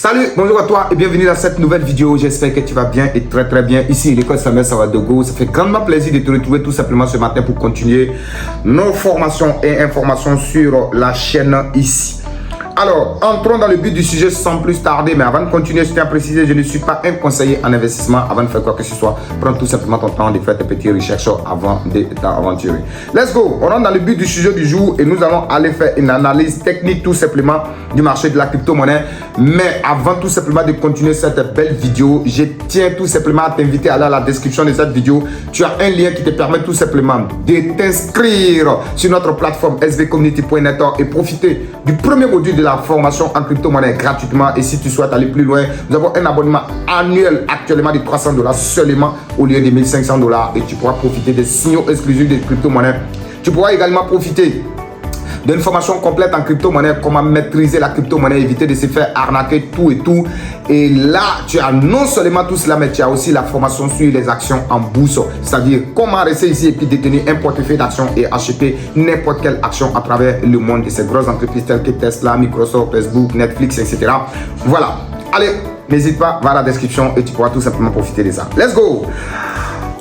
Salut, bonjour à toi et bienvenue dans cette nouvelle vidéo. J'espère que tu vas bien et très bien. Ici, l'école Samuel Savadogo. Ça fait grandement plaisir de te retrouver tout simplement ce matin pour continuer nos formations et informations sur la chaîne ici. Alors, entrons dans le but du sujet sans plus tarder. Mais avant de continuer, je tiens à préciser, je ne suis pas un conseiller en investissement. Avant de faire quoi que ce soit, prends tout simplement ton temps de faire tes petites recherches avant de t'aventurer. Let's go. On rentre dans le but du sujet du jour et nous allons aller faire une analyse technique tout simplement du marché de la crypto-monnaie. Mais avant tout simplement de continuer cette belle vidéo, je tiens tout simplement à t'inviter à aller à la description de cette vidéo. Tu as un lien qui te permet tout simplement de t'inscrire sur notre plateforme svcommunity.net et profiter du premier module de la formation en crypto-monnaie gratuitement. Et si tu souhaites aller plus loin, nous avons un abonnement annuel actuellement de $300 seulement au lieu de $1500 et tu pourras profiter des signaux exclusifs de crypto-monnaie. Tu pourras également profiter d'une formation complète en crypto-monnaie, comment maîtriser la crypto-monnaie, éviter de se faire arnaquer tout et tout. Et là, tu as non seulement tout cela, mais tu as aussi la formation sur les actions en bourse. C'est-à-dire comment rester ici et puis détenir un portefeuille d'actions et acheter n'importe quelle action à travers le monde de ces grosses entreprises telles que Tesla, Microsoft, Facebook, Netflix, etc. Voilà. Allez, n'hésite pas, va à la description et tu pourras tout simplement profiter de ça. Let's go!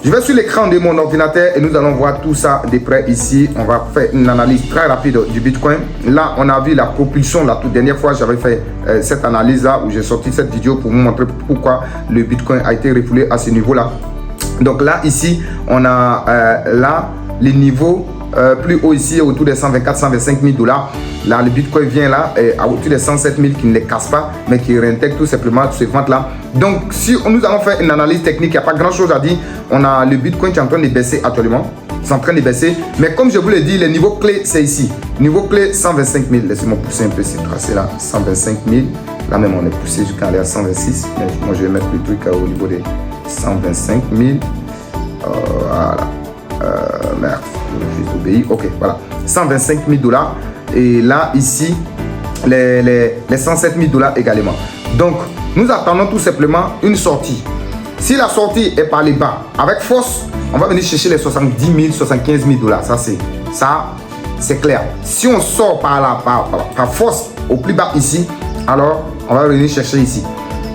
Je vais sur l'écran de mon ordinateur et nous allons voir tout ça de près ici. On va faire une analyse très rapide du Bitcoin. Là, on a vu la propulsion. La toute dernière fois, j'avais fait cette analyse-là où j'ai sorti cette vidéo pour vous montrer pourquoi le Bitcoin a été refoulé à ce niveau-là. Donc là, ici, on a là les niveaux plus haut ici, autour des 124 125 000 $. Là, le Bitcoin vient là autour des 107 000 qui ne les casse pas, mais qui réintègre tout simplement ces ventes-là. Donc, si nous allons faire une analyse technique, il n'y a pas grand-chose à dire. On a le Bitcoin qui est en train de baisser actuellement. C'est en train de baisser. Mais comme je vous l'ai dit, le niveau clé, c'est ici. Niveau clé, 125 000. Laissez-moi pousser un peu ce tracé-là. 125 000. Là même, on est poussé jusqu'à aller à 126. Mais moi, je vais mettre le truc au niveau des 125 000. Voilà. Merde, je vais obéir. Ok, voilà. 125 000 $. Et là, ici, les 107 000 $ également. Donc, nous attendons tout simplement une sortie. Si la sortie est par les bas, avec force, on va venir chercher les 70 000, 75 000 $. Ça, c'est clair. Si on sort par là, par force, au plus bas ici, alors on va venir chercher ici.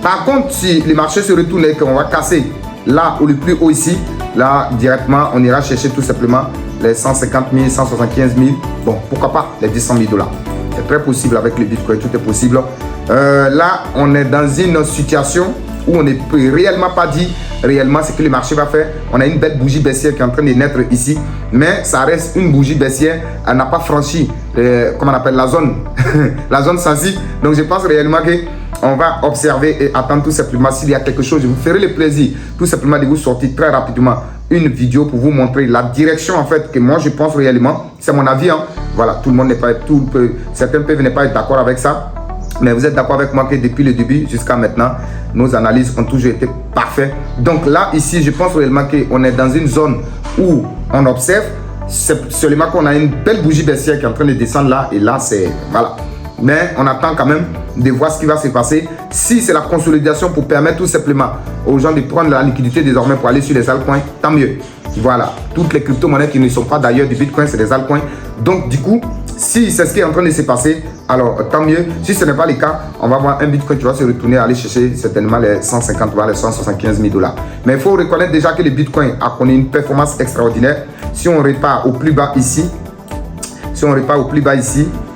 Par contre, si le marché se retourne et qu'on va casser là ou le plus haut ici, là, directement, on ira chercher tout simplement les 150 000, 175 000. Bon, pourquoi pas les 200 000 $. C'est très possible avec le Bitcoin, tout est possible. Là, on est dans une situation où on ne peut réellement pas dire réellement ce que le marché va faire. On a une belle bougie baissière qui est en train de naître ici, mais ça reste une bougie baissière. Elle n'a pas franchi, comment on appelle, la zone, la zone sensible. Donc, je pense réellement que on va observer et attendre tout simplement s'il y a quelque chose. Je vous ferai le plaisir tout simplement de vous sortir très rapidement une vidéo pour vous montrer la direction en fait que moi je pense réellement. C'est mon avis, hein. Voilà, tout le monde n'est pas, certains peuvent ne pas être d'accord avec ça. Mais vous êtes d'accord avec moi que depuis le début jusqu'à maintenant, nos analyses ont toujours été parfaites. Donc là, ici, je pense réellement qu'on est dans une zone où on observe. C'est seulement qu'on a une belle bougie baissière qui est en train de descendre là. Et là, c'est... Voilà. Mais on attend quand même de voir ce qui va se passer. Si c'est la consolidation pour permettre tout simplement aux gens de prendre la liquidité désormais pour aller sur les altcoins, tant mieux. Voilà. Toutes les crypto-monnaies qui ne sont pas d'ailleurs du Bitcoin, c'est des altcoins. Donc du coup, si c'est ce qui est en train de se passer, alors tant mieux. Si ce n'est pas le cas, on va voir un Bitcoin qui va se retourner aller chercher certainement les 150 $, les 175 000 $. Mais il faut reconnaître déjà que le Bitcoin a connu une performance extraordinaire. Si on repart au plus bas ici,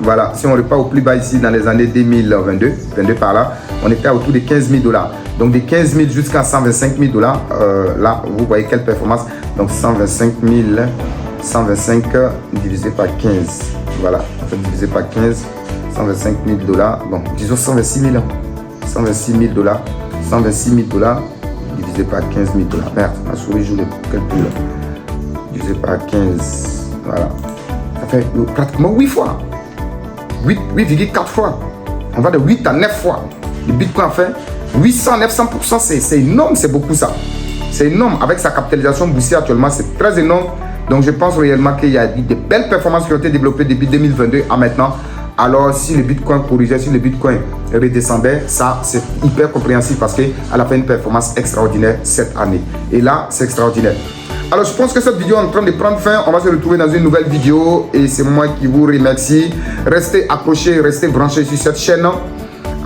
voilà, si on repart au plus bas ici dans les années 2022 par là, on était autour de 15 000 $. Donc de 15 000 jusqu'à 125 000 $, là, vous voyez quelle performance. Donc 125 divisé par 15, voilà, en fait, divisé par 15, 125 000 $, bon, disons 126 000, 126 000 $, 126 000 $ divisé par 15 000 $. Merde, ma souris joue le calcul, divisé par 15, voilà. Ça fait pratiquement 8 fois. 8,4 fois. On va de 8 à 9 fois. Le Bitcoin fait 800-900%. C'est énorme, c'est beaucoup ça. C'est énorme. Avec sa capitalisation boursière actuellement, c'est très énorme. Donc je pense réellement qu'il y a des belles performances qui ont été développées depuis 2022 à maintenant. Alors si le Bitcoin corrigeait, si le Bitcoin redescendait, ça c'est hyper compréhensible parce qu'elle a fait une performance extraordinaire cette année. Et là, c'est extraordinaire. Alors je pense que cette vidéo est en train de prendre fin. On va se retrouver dans une nouvelle vidéo et c'est moi qui vous remercie. Restez accrochés, restez branchés sur cette chaîne.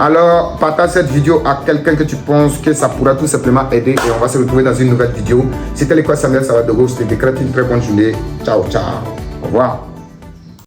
Alors, partage cette vidéo à quelqu'un que tu penses que ça pourra tout simplement aider et on va se retrouver dans une nouvelle vidéo. C'était l'école Samuel Savadogo, je te décrète une très bonne journée. Ciao, ciao. Au revoir.